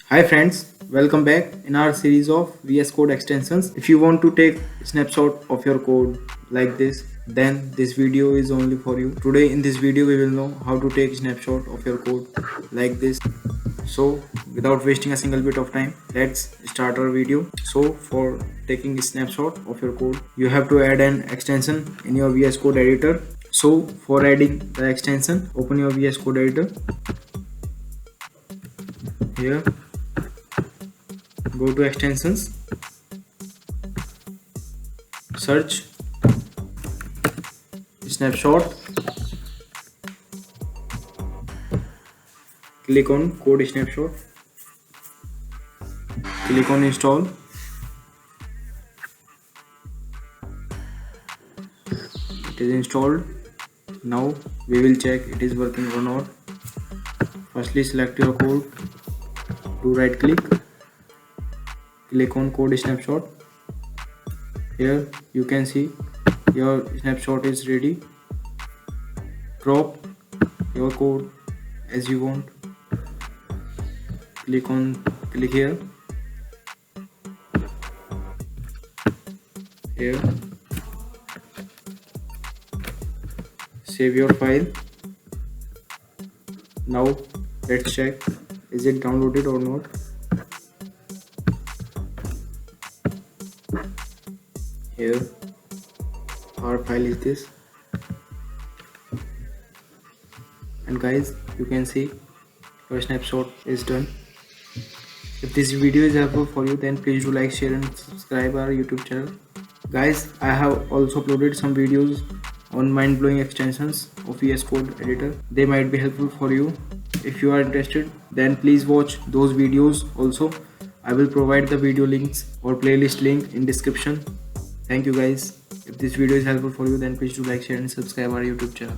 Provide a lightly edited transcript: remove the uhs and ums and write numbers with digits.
Hi friends, welcome back in our series of vscode extensions. If you want to take snapshot of your code like this, then this video is only for you. Today in this video we will know how to take snapshot of your code like this. So without wasting a single bit of time, let's start our video. So for taking a snapshot of your code, you have to add an extension in your vscode editor. So for adding the extension, open your vscode editor. Here, go to extensions, search snapshot, click on code snapshot, click on install. It is installed. Now we will check it is working or not. Firstly select your code, do right click, click on code snapshot. Here you can see your snapshot is ready. Crop your code as you want. Click here. Here save your file. Now let's check is it downloaded or not. Here our file is this, and guys you can see your snapshot is done. If this video is helpful for you, then please do like, share and subscribe our YouTube channel. Guys, I have also uploaded some videos on mind-blowing extensions of VS Code editor. They might be helpful for you. If you are interested, then please watch those videos also. I will provide the video links or playlist link in description. Thank you guys. If this video is helpful for you, then please do like, share and subscribe our YouTube channel.